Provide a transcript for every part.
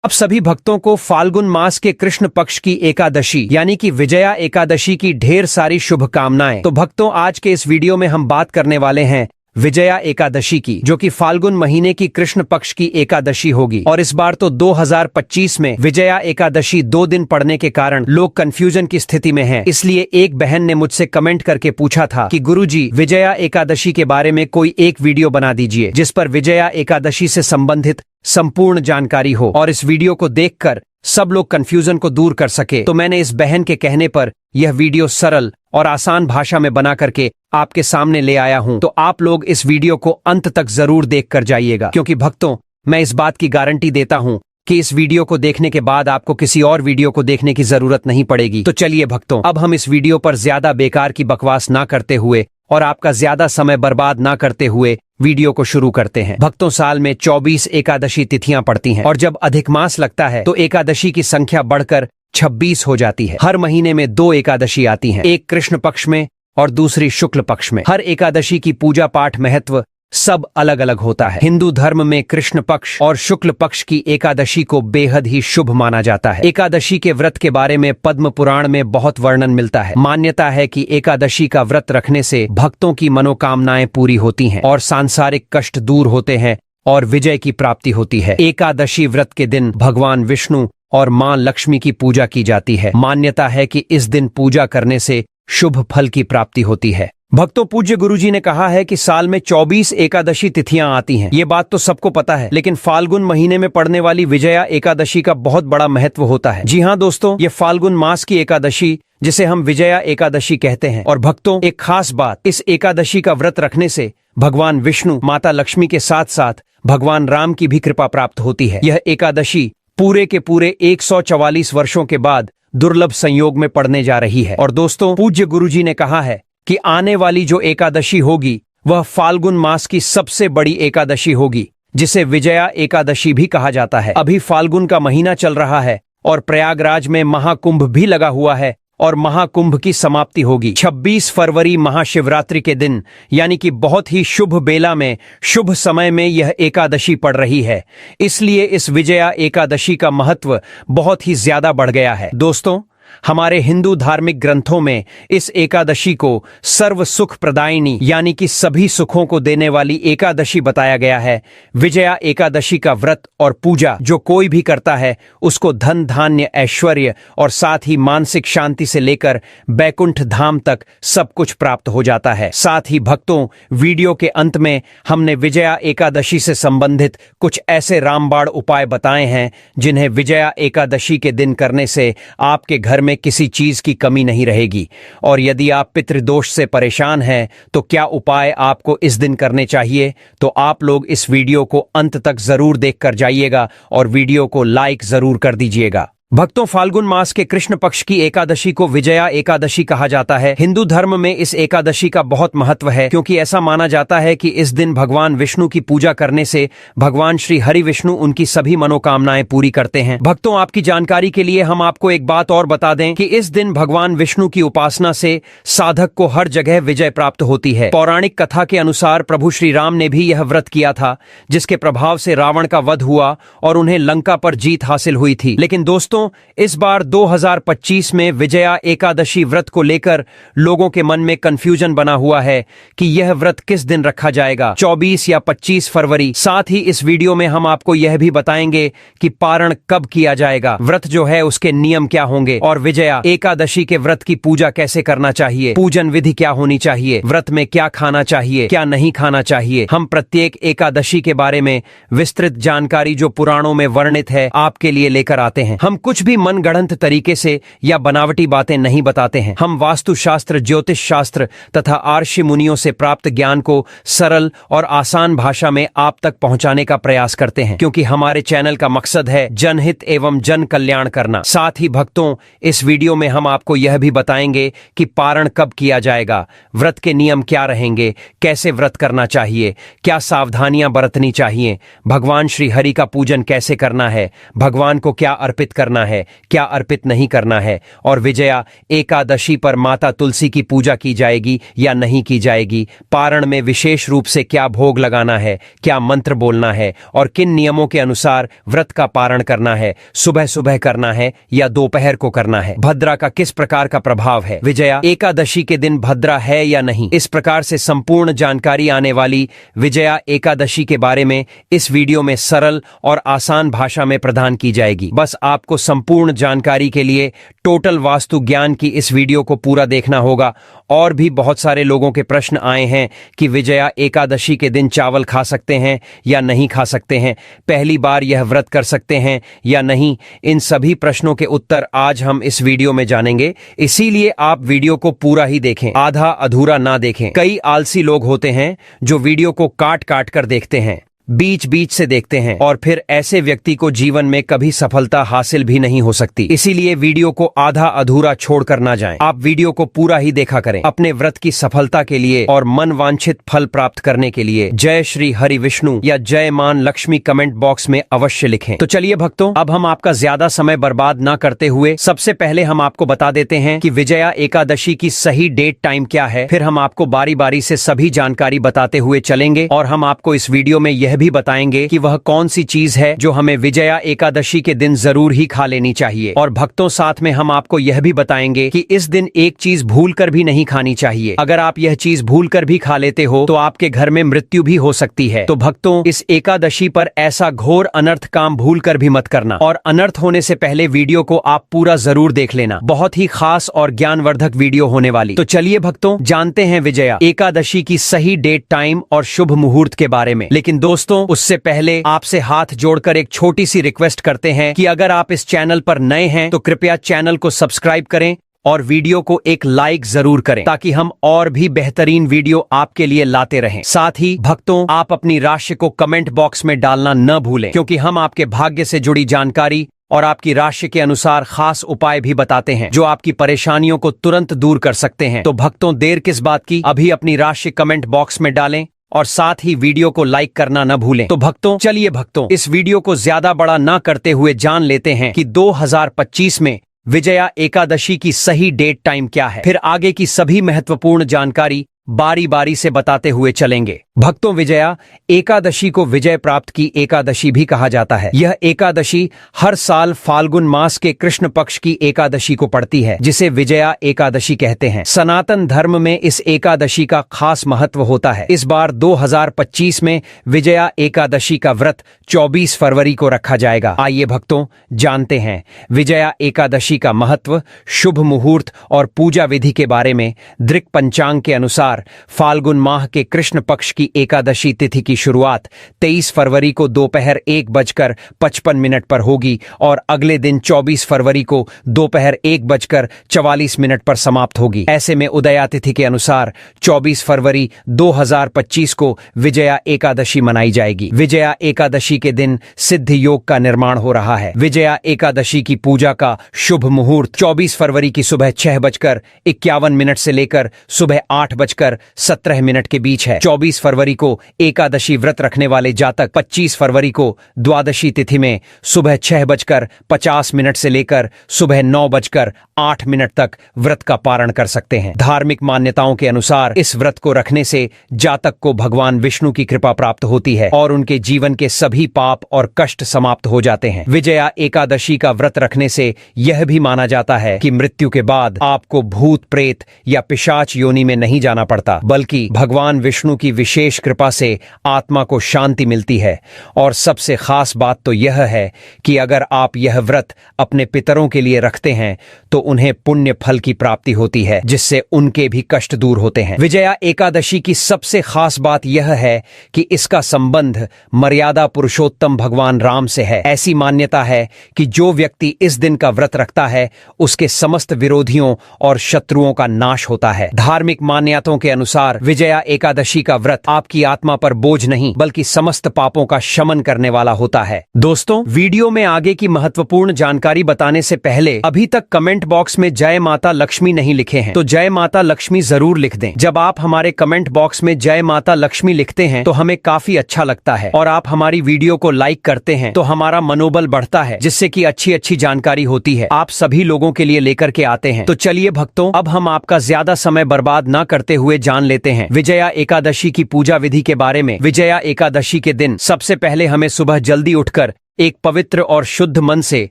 अब सभी भक्तों को फाल्गुन मास के कृष्ण पक्ष की एकादशी यानी कि विजया एकादशी की ढेर सारी शुभकामनाएं। तो भक्तों, आज के इस वीडियो में हम बात करने वाले हैं विजया एकादशी की, जो कि फाल्गुन महीने की कृष्ण पक्ष की एकादशी होगी। और इस बार तो 2025 में विजया एकादशी 2 दिन पड़ने के कारण लोग कंफ्यूजन की स्थिति में हैं। इसलिए एक बहन ने मुझसे कमेंट करके पूछा था कि गुरुजी, विजया एकादशी के बारे में कोई एक वीडियो बना दीजिए जिस पर विजया एकादशी से संबंधित संपूर्ण जानकारी हो और इस वीडियो को देखकर सब लोग कंफ्यूजन को दूर कर सके। तो मैंने इस बहन के कहने पर यह वीडियो सरल और आसान भाषा में बना करके आपके सामने ले आया हूं। तो आप लोग इस वीडियो को अंत तक जरूर देख कर जाइएगा, क्योंकि भक्तों, मैं इस बात की गारंटी देता हूं कि इस वीडियो को देखने के बाद आपको किसी और वीडियो को देखने की जरूरत नहीं पड़ेगी। तो चलिए भक्तों, अब हम इस वीडियो पर ज्यादा बेकार की बकवास ना करते हुए और आपका ज्यादा समय बर्बाद ना करते हुए वीडियो को शुरू करते हैं। भक्तों, साल में 24 एकादशी तिथियां पड़ती हैं और जब अधिक मास लगता है तो एकादशी की संख्या बढ़कर 26 हो जाती है। हर महीने में 2 एकादशी आती हैं, एक कृष्ण पक्ष में और दूसरी शुक्ल पक्ष में। हर एकादशी की पूजा पाठ महत्व सब अलग अलग होता है। हिंदू धर्म में कृष्ण पक्ष और शुक्ल पक्ष की एकादशी को बेहद ही शुभ माना जाता है। एकादशी के व्रत के बारे में पद्म पुराण में बहुत वर्णन मिलता है। मान्यता है कि एकादशी का व्रत रखने से भक्तों की मनोकामनाएं पूरी होती हैं और सांसारिक कष्ट दूर होते हैं और विजय की प्राप्ति होती है। एकादशी व्रत के दिन भगवान विष्णु और मां लक्ष्मी की पूजा की जाती है। मान्यता है कि इस दिन पूजा करने से शुभ फल की प्राप्ति होती है। भक्तों, पूज्य गुरुजी ने कहा है कि साल में 24 एकादशी तिथियां आती हैं। ये बात तो सबको पता है, लेकिन फाल्गुन महीने में पड़ने वाली विजया एकादशी का बहुत बड़ा महत्व होता है। जी हाँ दोस्तों, ये फाल्गुन मास की एकादशी जिसे हम विजया एकादशी कहते हैं। और भक्तों, एक खास बात, इस एकादशी का व्रत रखने से भगवान विष्णु, माता लक्ष्मी के साथ साथ भगवान राम की भी कृपा प्राप्त होती है। यह एकादशी पूरे के पूरे 144 वर्षों के बाद दुर्लभ संयोग में पड़ने जा रही है। और दोस्तों, पूज्य गुरुजी ने कहा है कि आने वाली जो एकादशी होगी वह फाल्गुन मास की सबसे बड़ी एकादशी होगी, जिसे विजया एकादशी भी कहा जाता है। अभी फाल्गुन का महीना चल रहा है और प्रयागराज में महाकुंभ भी लगा हुआ है और महाकुंभ की समाप्ति होगी 26 फरवरी महाशिवरात्रि के दिन, यानी कि बहुत ही शुभ बेला में, शुभ समय में यह एकादशी पड़ रही है। इसलिए इस विजया एकादशी का महत्व बहुत ही ज्यादा बढ़ गया है। दोस्तों, हमारे हिंदू धार्मिक ग्रंथों में इस एकादशी को सर्व सुख प्रदायिनी यानी कि सभी सुखों को देने वाली एकादशी बताया गया है। विजया एकादशी का व्रत और पूजा जो कोई भी करता है उसको धन धान्य ऐश्वर्य और साथ ही मानसिक शांति से लेकर बैकुंठ धाम तक सब कुछ प्राप्त हो जाता है। साथ ही भक्तों, वीडियो के अंत में हमने विजया एकादशी से संबंधित कुछ ऐसे रामबाण उपाय बताए हैं जिन्हें विजया एकादशी के दिन करने से आपके घर में किसी चीज की कमी नहीं रहेगी। और यदि आप पितृदोष से परेशान हैं तो क्या उपाय आपको इस दिन करने चाहिए, तो आप लोग इस वीडियो को अंत तक जरूर देखकर जाइएगा और वीडियो को लाइक जरूर कर दीजिएगा। भक्तों, फाल्गुन मास के कृष्ण पक्ष की एकादशी को विजया एकादशी कहा जाता है। हिंदू धर्म में इस एकादशी का बहुत महत्व है, क्योंकि ऐसा माना जाता है कि इस दिन भगवान विष्णु की पूजा करने से भगवान श्री हरि विष्णु उनकी सभी मनोकामनाएं पूरी करते हैं। भक्तों, आपकी जानकारी के लिए हम आपको एक बात और बता दें कि इस दिन भगवान विष्णु की उपासना से साधक को हर जगह विजय प्राप्त होती है। पौराणिक कथा के अनुसार प्रभु श्री राम ने भी यह व्रत किया था, जिसके प्रभाव से रावण का वध हुआ और उन्हें लंका पर जीत हासिल हुई थी। लेकिन दोस्तों, इस बार 2025 में विजया एकादशी व्रत को लेकर लोगों के मन में कंफ्यूजन बना हुआ है कि यह व्रत किस दिन रखा जाएगा, 24 या 25 फरवरी। साथ ही इस वीडियो में हम आपको यह भी बताएंगे कि पारण कब किया जाएगा, व्रत जो है उसके नियम क्या होंगे और विजया एकादशी के व्रत की पूजा कैसे करना चाहिए, पूजन विधि क्या होनी चाहिए, व्रत में क्या खाना चाहिए, क्या नहीं खाना चाहिए। हम प्रत्येक एकादशी के बारे में विस्तृत जानकारी जो पुराणों में वर्णित है आपके लिए लेकर आते हैं। हम कुछ भी मनगढ़ंत तरीके से या बनावटी बातें नहीं बताते हैं। हम वास्तु शास्त्र, ज्योतिष शास्त्र तथा आर्षि मुनियों से प्राप्त ज्ञान को सरल और आसान भाषा में आप तक पहुंचाने का प्रयास करते हैं, क्योंकि हमारे चैनल का मकसद है जनहित एवं जन कल्याण करना। साथ ही भक्तों, इस वीडियो में हम आपको यह भी बताएंगे कि पारण कब किया जाएगा, व्रत के नियम क्या रहेंगे, कैसे व्रत करना चाहिए, क्या सावधानियां बरतनी चाहिए, भगवान श्री हरि का पूजन कैसे करना है, भगवान को क्या अर्पित करना करना है, क्या अर्पित नहीं करना है, और विजया एकादशी पर माता तुलसी की पूजा की जाएगी या नहीं की जाएगी, पारण में विशेष रूप से क्या भोग लगाना है, क्या मंत्र बोलना है और किन नियमों के अनुसार व्रत का पारण करना है, सुबह सुबह करना है या दोपहर को करना है, भद्रा का किस प्रकार का प्रभाव है, विजया एकादशी के दिन भद्रा है या नहीं, इस प्रकार से संपूर्ण जानकारी आने वाली विजया एकादशी के बारे में इस वीडियो में सरल और आसान भाषा में प्रदान की जाएगी। बस आपको संपूर्ण जानकारी के लिए टोटल वास्तु ज्ञान की इस वीडियो को पूरा देखना होगा। और भी बहुत सारे लोगों के प्रश्न आए हैं कि विजया एकादशी के दिन चावल खा सकते हैं या नहीं खा सकते हैं, पहली बार यह व्रत कर सकते हैं या नहीं, इन सभी प्रश्नों के उत्तर आज हम इस वीडियो में जानेंगे। इसीलिए आप वीडियो को पूरा ही देखें, आधा अधूरा ना देखें। कई आलसी लोग होते हैं जो वीडियो को काट काट कर देखते हैं, बीच बीच से देखते हैं, और फिर ऐसे व्यक्ति को जीवन में कभी सफलता हासिल भी नहीं हो सकती। इसीलिए वीडियो को आधा अधूरा छोड़कर ना जाएं। आप वीडियो को पूरा ही देखा करें। अपने व्रत की सफलता के लिए और मन वांछित फल प्राप्त करने के लिए जय श्री हरि विष्णु या जय मान लक्ष्मी कमेंट बॉक्स में अवश्य लिखें। तो चलिए भक्तों, अब हम आपका ज्यादा समय बर्बाद ना करते हुए सबसे पहले हम आपको बता देते हैं कि विजया एकादशी की सही डेट टाइम क्या है। फिर हम आपको बारी बारी से सभी जानकारी बताते हुए चलेंगे और हम आपको इस वीडियो में यह भी बताएंगे कि वह कौन सी चीज है जो हमें विजया एकादशी के दिन जरूर ही खा लेनी चाहिए। और भक्तों, साथ में हम आपको यह भी बताएंगे कि इस दिन एक चीज भूलकर भी नहीं खानी चाहिए। अगर आप यह चीज भूलकर भी खा लेते हो तो आपके घर में मृत्यु भी हो सकती है। तो भक्तों, इस एकादशी पर ऐसा घोर अनर्थ काम भूलकर भी मत करना, और अनर्थ होने से पहले वीडियो को आप पूरा जरूर देख लेना। बहुत ही खास और ज्ञानवर्धक वीडियो होने वाली। तो चलिए भक्तों, जानते हैं विजया एकादशी की सही डेट टाइम और शुभ मुहूर्त के बारे में। लेकिन दोस्तों, उससे पहले आपसे हाथ जोड़कर एक छोटी सी रिक्वेस्ट करते हैं कि अगर आप इस चैनल पर नए हैं तो कृपया चैनल को सब्सक्राइब करें और वीडियो को एक लाइक जरूर करें, ताकि हम और भी बेहतरीन वीडियो आपके लिए लाते रहें। साथ ही भक्तों, आप अपनी राशि को कमेंट बॉक्स में डालना न भूलें, क्योंकि हम आपके भाग्य से जुड़ी जानकारी और आपकी राशि के अनुसार खास उपाय भी बताते हैं जो आपकी परेशानियों को तुरंत दूर कर सकते हैं। तो भक्तों, देर किस बात की, अभी अपनी राशि कमेंट बॉक्स में डालें और साथ ही वीडियो को लाइक करना न भूलें। तो भक्तों, चलिए भक्तों, इस वीडियो को ज्यादा बड़ा ना करते हुए जान लेते हैं कि 2025 में विजया एकादशी की सही डेट टाइम क्या है। फिर आगे की सभी महत्वपूर्ण जानकारी बारी बारी से बताते हुए चलेंगे। भक्तों, विजया एकादशी को विजय प्राप्त की एकादशी भी कहा जाता है। यह एकादशी हर साल फाल्गुन मास के कृष्ण पक्ष की एकादशी को पड़ती है, जिसे विजया एकादशी कहते हैं। सनातन धर्म में इस एकादशी का खास महत्व होता है। इस बार 2025 में विजया एकादशी का व्रत 24 फरवरी को रखा जाएगा। आइए भक्तों, जानते हैं विजया एकादशी का महत्व, शुभ मुहूर्त और पूजा विधि के बारे में। दृक पंचांग के अनुसार फाल्गुन माह के कृष्ण पक्ष की एकादशी तिथि की शुरुआत 23 फरवरी को दोपहर 1:55 पर होगी और अगले दिन 24 फरवरी को दोपहर 1:44 पर समाप्त होगी। ऐसे में उदया तिथि के अनुसार 24 फरवरी 2025 को विजया एकादशी मनाई जाएगी। विजया एकादशी के दिन सिद्ध योग का निर्माण हो रहा है। विजया एकादशी की पूजा का शुभ मुहूर्त 24 फरवरी की सुबह 6:51 से लेकर सुबह 8:17 के बीच है। 24 फरवरी को एकादशी व्रत रखने वाले जातक 25 फरवरी को द्वादशी तिथि में सुबह 6:50 से लेकर सुबह 9:08 तक व्रत का पारण कर सकते हैं। धार्मिक मान्यताओं के अनुसार इस व्रत को रखने से जातक को भगवान विष्णु की कृपा प्राप्त होती है और उनके जीवन के सभी पाप और कष्ट समाप्त हो जाते हैं। विजया एकादशी का व्रत रखने से यह भी माना जाता है कि मृत्यु के बाद आपको भूत प्रेत या पिशाच योनि में नहीं जाना पड़ता, बल्कि भगवान विष्णु की विशेष कृपा से आत्मा को शांति मिलती है। और सबसे खास बात तो यह है कि अगर आप यह व्रत अपने पितरों के लिए रखते हैं तो उन्हें पुण्य फल की प्राप्ति होती है, जिससे उनके भी कष्ट दूर होते हैं। विजया एकादशी की सबसे खास बात यह है कि इसका संबंध मर्यादा पुरुषोत्तम भगवान राम से है। ऐसी मान्यता है कि जो व्यक्ति इस दिन का व्रत रखता है उसके समस्त विरोधियों और शत्रुओं का नाश होता है। धार्मिक मान्यताओं के अनुसार विजया एकादशी का व्रत आपकी आत्मा पर बोझ नहीं बल्कि समस्त पापों का शमन करने वाला होता है। दोस्तों, वीडियो में आगे की महत्वपूर्ण जानकारी बताने से पहले अभी तक कमेंट बॉक्स में जय माता लक्ष्मी नहीं लिखे हैं तो जय माता लक्ष्मी जरूर लिख दें। जब आप हमारे कमेंट बॉक्स में जय माता लक्ष्मी लिखते हैं तो हमें काफी अच्छा लगता है और आप हमारी वीडियो को लाइक करते हैं तो हमारा मनोबल बढ़ता है, जिससे कि अच्छी अच्छी जानकारी होती है आप सभी लोगों के लिए लेकर के आते हैं। तो चलिए भक्तों, अब हम आपका ज्यादा समय बर्बाद न करते हुए जान लेते हैं विजया एकादशी की पूजा विधि के बारे में। विजया एकादशी के दिन सबसे पहले हमें सुबह जल्दी उठकर एक पवित्र और शुद्ध मन से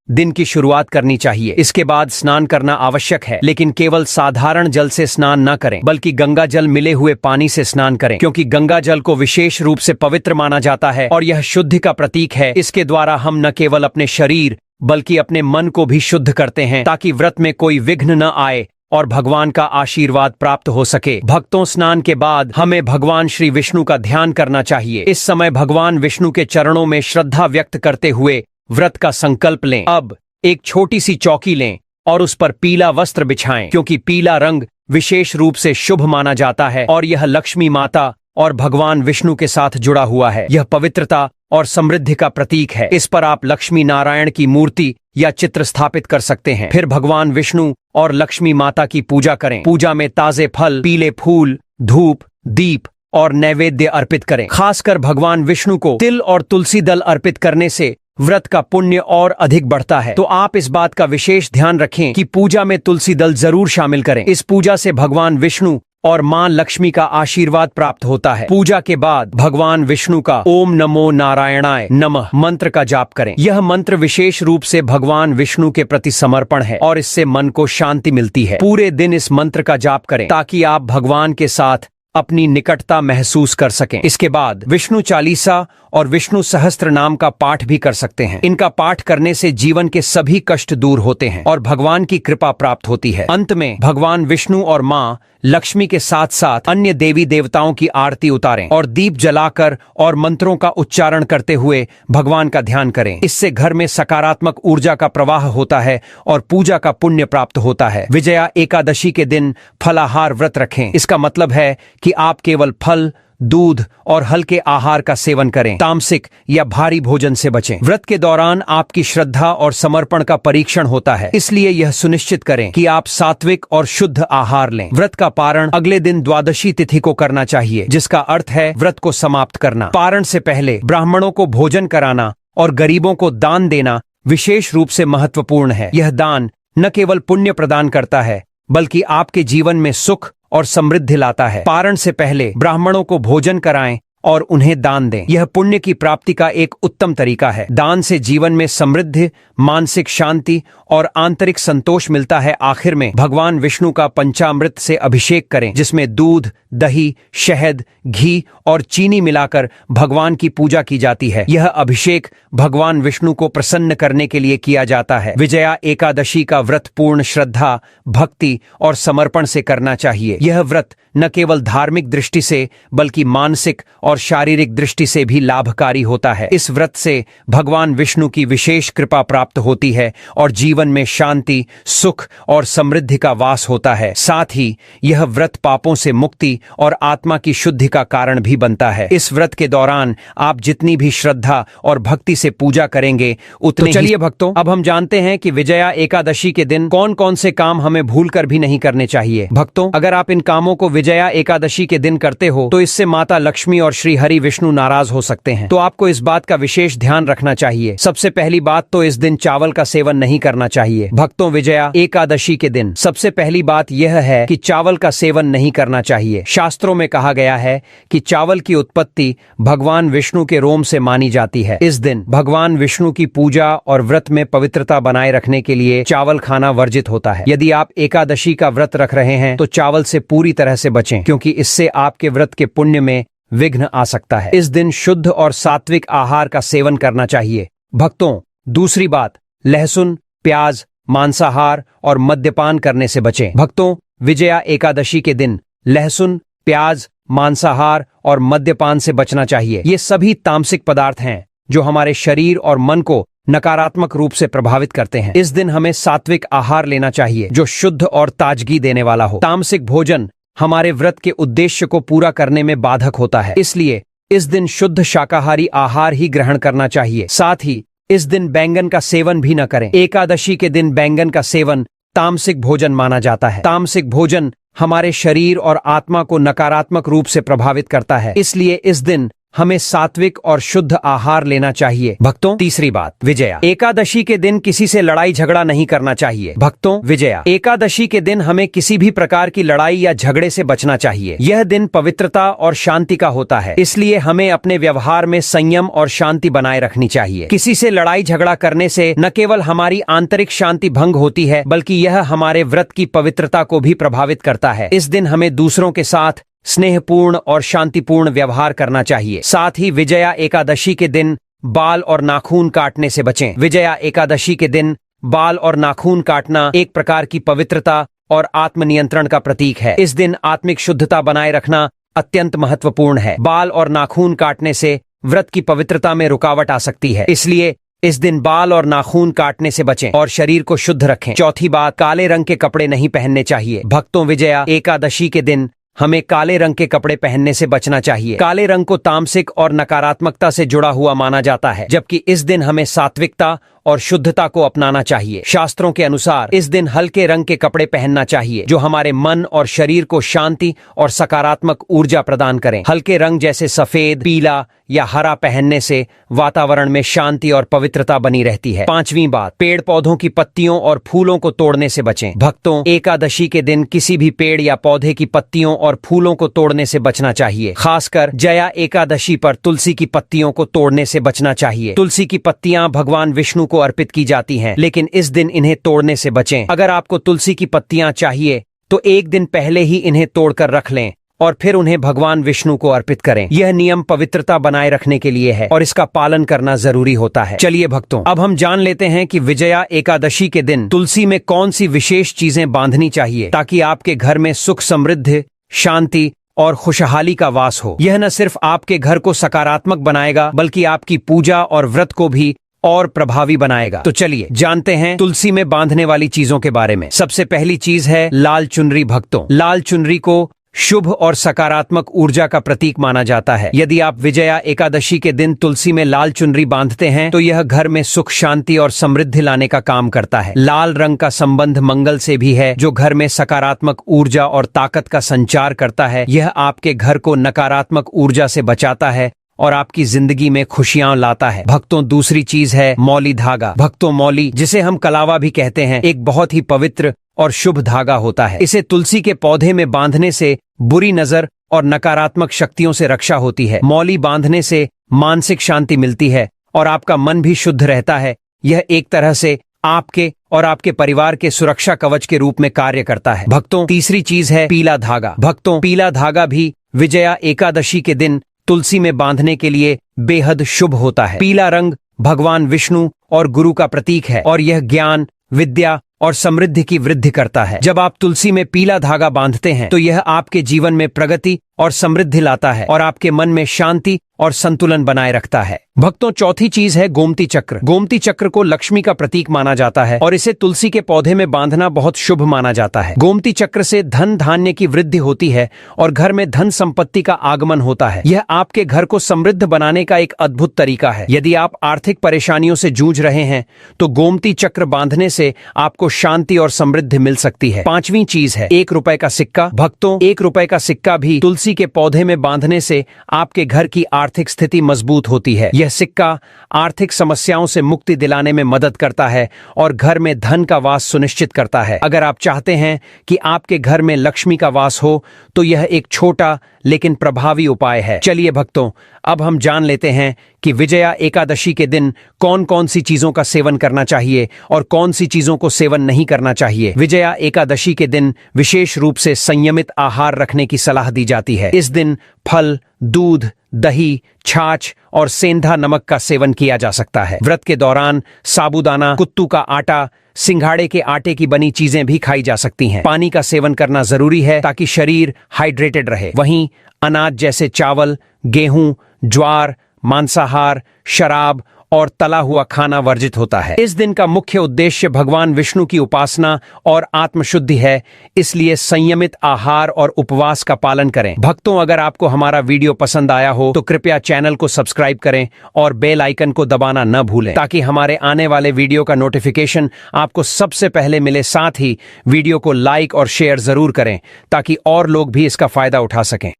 दिन की शुरुआत करनी चाहिए। इसके बाद स्नान करना आवश्यक है, लेकिन केवल साधारण जल से स्नान न करें बल्कि गंगा जल मिले हुए पानी से स्नान करें, क्योंकि गंगा जल को विशेष रूप से पवित्र माना जाता है और यह शुद्धि का प्रतीक है। इसके द्वारा हम न केवल अपने शरीर बल्कि अपने मन को भी शुद्ध करते हैं ताकि व्रत में कोई विघ्न न आए और भगवान का आशीर्वाद प्राप्त हो सके। भक्तों, स्नान के बाद हमें भगवान श्री विष्णु का ध्यान करना चाहिए। इस समय भगवान विष्णु के चरणों में श्रद्धा व्यक्त करते हुए व्रत का संकल्प लें। अब एक छोटी सी चौकी लें और उस पर पीला वस्त्र बिछाएं, क्योंकि पीला रंग विशेष रूप से शुभ माना जाता है और यह लक्ष्मी माता और भगवान विष्णु के साथ जुड़ा हुआ है। यह पवित्रता और समृद्धि का प्रतीक है। इस पर आप लक्ष्मी नारायण की मूर्ति या चित्र स्थापित कर सकते हैं। फिर भगवान विष्णु और लक्ष्मी माता की पूजा करें। पूजा में ताजे फल, पीले फूल, धूप, दीप और नैवेद्य अर्पित करें। खासकर भगवान विष्णु को तिल और तुलसी दल अर्पित करने से व्रत का पुण्य और अधिक बढ़ता है। तो आप इस बात का विशेष ध्यान रखें कि पूजा में तुलसी दल जरूर शामिल करें। इस पूजा से भगवान विष्णु और मां लक्ष्मी का आशीर्वाद प्राप्त होता है। पूजा के बाद भगवान विष्णु का ओम नमो नारायणाय नमः मंत्र का जाप करें। यह मंत्र विशेष रूप से भगवान विष्णु के प्रति समर्पण है और इससे मन को शांति मिलती है। पूरे दिन इस मंत्र का जाप करें ताकि आप भगवान के साथ अपनी निकटता महसूस कर सकें। इसके बाद विष्णु चालीसा और विष्णु सहस्त्र नाम का पाठ भी कर सकते हैं। इनका पाठ करने से जीवन के सभी कष्ट दूर होते हैं और भगवान की कृपा प्राप्त होती है। अंत में भगवान विष्णु और मां लक्ष्मी के साथ साथ अन्य देवी देवताओं की आरती उतारें और दीप जलाकर और मंत्रों का उच्चारण करते हुए भगवान का ध्यान करें। इससे घर में सकारात्मक ऊर्जा का प्रवाह होता है और पूजा का पुण्य प्राप्त होता है। विजया एकादशी के दिन फलाहार व्रत रखें। इसका मतलब है कि आप केवल फल, दूध और हल्के आहार का सेवन करें। तामसिक या भारी भोजन से बचें। व्रत के दौरान आपकी श्रद्धा और समर्पण का परीक्षण होता है, इसलिए यह सुनिश्चित करें कि आप सात्विक और शुद्ध आहार लें। व्रत का पारण अगले दिन द्वादशी तिथि को करना चाहिए, जिसका अर्थ है व्रत को समाप्त करना। पारण से पहले ब्राह्मणों को भोजन कराना और गरीबों को दान देना विशेष रूप से महत्वपूर्ण है। यह दान न केवल पुण्य प्रदान करता है बल्कि आपके जीवन में सुख और समृद्धि लाता है। पारण से पहले ब्राह्मणों को भोजन कराएं और उन्हें दान दें। यह पुण्य की प्राप्ति का एक उत्तम तरीका है। दान से जीवन में समृद्धि, मानसिक शांति और आंतरिक संतोष मिलता है। आखिर में भगवान विष्णु का पंचामृत से अभिषेक करें, जिसमें दूध, दही, शहद, घी और चीनी मिलाकर भगवान की पूजा की जाती है। यह अभिषेक भगवान विष्णु को प्रसन्न करने के लिए किया जाता है। विजया एकादशी का व्रत पूर्ण श्रद्धा, भक्ति और समर्पण से करना चाहिए। यह व्रत न केवल धार्मिक दृष्टि से बल्कि मानसिक और शारीरिक दृष्टि से भी लाभकारी होता है। इस व्रत से भगवान विष्णु की विशेष कृपा प्राप्त होती है और जीवन में शांति, सुख और समृद्धि का वास होता है। साथ ही यह व्रत पापों से मुक्ति और आत्मा की शुद्धि का कारण भी बनता है। इस व्रत के दौरान आप जितनी भी श्रद्धा और भक्ति से पूजा करेंगे उतने चलिए भक्तों, अब हम जानते हैं कि विजया एकादशी के दिन कौन कौन से काम हमें भूलकर भी नहीं करने चाहिए। भक्तों, अगर आप इन कामों को विजया एकादशी के दिन करते हो तो इससे माता लक्ष्मी और श्री हरि विष्णु नाराज हो सकते हैं। तो आपको इस बात का विशेष ध्यान रखना चाहिए। सबसे पहली बात तो इस दिन चावल का सेवन नहीं करना चाहिए। भक्तों, विजया एकादशी के दिन सबसे पहली बात यह है कि चावल का सेवन नहीं करना चाहिए। शास्त्रों में कहा गया है कि चावल की उत्पत्ति भगवान विष्णु के रोम से मानी जाती है। इस दिन भगवान विष्णु की पूजा और व्रत में पवित्रता बनाए रखने के लिए चावल खाना वर्जित होता है। यदि आप एकादशी का व्रत रख रहे हैं तो चावल से पूरी तरह से बचें, क्योंकि इससे आपके व्रत के पुण्य में विघ्न आ सकता है। इस दिन शुद्ध और सात्विक आहार का सेवन करना चाहिए। भक्तों, दूसरी बात, लहसुन, प्याज, मांसाहार और मद्यपान करने से बचें। भक्तों, विजया एकादशी के दिन लहसुन, प्याज, मांसाहार और मद्यपान से बचना चाहिए। ये सभी तामसिक पदार्थ हैं जो हमारे शरीर और मन को नकारात्मक रूप से प्रभावित करते हैं। इस दिन हमें सात्विक आहार लेना चाहिए जो शुद्ध और ताजगी देने वाला हो। तामसिक भोजन हमारे व्रत के उद्देश्य को पूरा करने में बाधक होता है। इसलिए इस दिन शुद्ध शाकाहारी आहार ही ग्रहण करना चाहिए। साथ ही इस दिन बैंगन का सेवन भी न करें। एकादशी के दिन बैंगन का सेवन तामसिक भोजन माना जाता है। तामसिक भोजन हमारे शरीर और आत्मा को नकारात्मक रूप से प्रभावित करता है। इसलिए इस दिन हमें सात्विक और शुद्ध आहार लेना चाहिए। भक्तों, तीसरी बात, विजया एकादशी के दिन किसी से लड़ाई झगड़ा नहीं करना चाहिए। भक्तों, विजया एकादशी के दिन हमें किसी भी प्रकार की लड़ाई या झगड़े से बचना चाहिए। यह दिन पवित्रता और शांति का होता है, इसलिए हमें अपने व्यवहार में संयम और शांति बनाए रखनी चाहिए। किसी से लड़ाई झगड़ा करने से न केवल हमारी आंतरिक शांति भंग होती है, बल्कि यह हमारे व्रत की पवित्रता को भी प्रभावित करता है। इस दिन हमें दूसरों के साथ स्नेहपूर्ण और शांतिपूर्ण व्यवहार करना चाहिए। साथ ही विजया एकादशी के दिन बाल और नाखून काटने से बचें। विजया एकादशी के दिन बाल और नाखून काटना एक प्रकार की पवित्रता और आत्मनियंत्रण का प्रतीक है। इस दिन आत्मिक शुद्धता बनाए रखना अत्यंत महत्वपूर्ण है। बाल और नाखून काटने से व्रत की पवित्रता में रुकावट आ सकती है, इसलिए इस दिन बाल और नाखून काटने से बचें और शरीर को शुद्ध रखें। चौथी बात, काले रंग के कपड़े नहीं पहनने चाहिए। भक्तों, विजया एकादशी के दिन हमें काले रंग के कपड़े पहनने से बचना चाहिए। काले रंग को तामसिक और नकारात्मकता से जुड़ा हुआ माना जाता है, जबकि इस दिन हमें सात्विकता और शुद्धता को अपनाना चाहिए। शास्त्रों के अनुसार इस दिन हल्के रंग के कपड़े पहनना चाहिए, जो हमारे मन और शरीर को शांति और सकारात्मक ऊर्जा प्रदान करें। हल्के रंग जैसे सफेद, पीला या हरा पहनने से वातावरण में शांति और पवित्रता बनी रहती है। पांचवी बात, पेड़ पौधों की पत्तियों और फूलों को तोड़ने से बचें। भक्तों, एकादशी के दिन किसी भी पेड़ या पौधे की पत्तियों और फूलों को तोड़ने से बचना चाहिए। खासकर जया एकादशी पर तुलसी की पत्तियों को तोड़ने से बचना चाहिए। तुलसी की पत्तियां भगवान विष्णु को अर्पित की जाती हैं, लेकिन इस दिन इन्हें तोड़ने से बचें। अगर आपको तुलसी की पत्तियां चाहिए तो एक दिन पहले ही इन्हें तोड़कर रख लें और फिर उन्हें भगवान विष्णु को अर्पित करें। यह नियम पवित्रता बनाए रखने के लिए है और इसका पालन करना जरूरी होता है। चलिए भक्तों, अब हम जान लेते हैं कि विजया एकादशी के दिन तुलसी में कौन सी विशेष चीजें बांधनी चाहिए ताकि आपके घर में सुख, समृद्धि, शांति और खुशहाली का वास हो। यह न सिर्फ आपके घर को सकारात्मक बनाएगा, बल्कि आपकी पूजा और व्रत को भी और प्रभावी बनाएगा। तो चलिए जानते हैं तुलसी में बांधने वाली चीजों के बारे में। सबसे पहली चीज है लाल चुनरी। भक्तों, लाल चुनरी को शुभ और सकारात्मक ऊर्जा का प्रतीक माना जाता है। यदि आप विजया एकादशी के दिन तुलसी में लाल चुनरी बांधते हैं तो यह घर में सुख, शांति और समृद्धि लाने का काम करता है। लाल रंग का संबंध मंगल से भी है, जो घर में सकारात्मक ऊर्जा और ताकत का संचार करता है। यह आपके घर को नकारात्मक ऊर्जा से बचाता है और आपकी जिंदगी में खुशियां लाता है। भक्तों, दूसरी चीज है मौली धागा। भक्तों, मौली, जिसे हम कलावा भी कहते हैं, एक बहुत ही पवित्र और शुभ धागा होता है। इसे तुलसी के पौधे में बांधने से बुरी नजर और नकारात्मक शक्तियों से रक्षा होती है। मौली बांधने से मानसिक शांति मिलती है और आपका मन भी शुद्ध रहता है। यह एक तरह से आपके और आपके परिवार के सुरक्षा कवच के रूप में कार्य करता है। भक्तों, तीसरी चीज है पीला धागा। भक्तों, पीला धागा भी विजया एकादशी के दिन तुलसी में बांधने के लिए बेहद शुभ होता है। पीला रंग भगवान विष्णु और गुरु का प्रतीक है और यह ज्ञान, विद्या और समृद्धि की वृद्धि करता है। जब आप तुलसी में पीला धागा बांधते हैं तो यह आपके जीवन में प्रगति और समृद्धि लाता है और आपके मन में शांति और संतुलन बनाए रखता है। भक्तों, चौथी चीज है गोमती चक्र। गोमती चक्र को लक्ष्मी का प्रतीक माना जाता है और इसे तुलसी के पौधे में बांधना बहुत शुभ माना जाता है। गोमती चक्र से धन धान्य की वृद्धि होती है और घर में धन संपत्ति का आगमन होता है। यह आपके घर को समृद्ध बनाने का एक अद्भुत तरीका है। यदि आप आर्थिक परेशानियों से जूझ रहे हैं तो गोमती चक्र बांधने से आपको शांति और समृद्धि मिल सकती है। पांचवी चीज है ₹1 का सिक्का। भक्तों, ₹1 का सिक्का भी तुलसी के पौधे में बांधने से आपके घर की आर्थिक स्थिति मजबूत होती है। यह सिक्का आर्थिक समस्याओं से मुक्ति दिलाने में मदद करता है और घर में धन का वास सुनिश्चित करता है। अगर आप चाहते हैं कि आपके घर में लक्ष्मी का वास हो तो यह एक छोटा लेकिन प्रभावी उपाय है। चलिए भक्तों, अब हम जान लेते हैं कि विजया एकादशी के दिन कौन कौन सी चीजों का सेवन करना चाहिए और कौन सी चीजों को सेवन नहीं करना चाहिए। विजया एकादशी के दिन विशेष रूप से संयमित आहार रखने की सलाह दी जाती है। इस दिन फल, दूध, दही, छाछ और सेंधा नमक का सेवन किया जा सकता है। व्रत के दौरान साबूदाना, कुत्तू का आटा, सिंघाड़े के आटे की बनी चीजें भी खाई जा सकती हैं। पानी का सेवन करना जरूरी है ताकि शरीर हाइड्रेटेड रहे। वहीं अनाज जैसे चावल, गेहूं, ज्वार, मांसाहार, शराब और तला हुआ खाना वर्जित होता है। इस दिन का मुख्य उद्देश्य भगवान विष्णु की उपासना और आत्मशुद्धि है, इसलिए संयमित आहार और उपवास का पालन करें। भक्तों, अगर आपको हमारा वीडियो पसंद आया हो तो कृपया चैनल को सब्सक्राइब करें और बेल आइकन को दबाना न भूलें, ताकि हमारे आने वाले वीडियो का नोटिफिकेशन आपको सबसे पहले मिले। साथ ही वीडियो को लाइक और शेयर जरूर करें, ताकि और लोग भी इसका फायदा उठा सकें।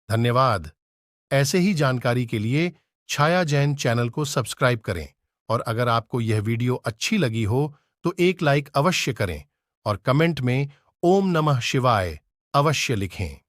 धन्यवाद। ऐसे ही जानकारी के लिए छाया जैन चैनल को सब्सक्राइब करें और अगर आपको यह वीडियो अच्छी लगी हो तो एक लाइक अवश्य करें और कमेंट में ओम नमः शिवाय अवश्य लिखें।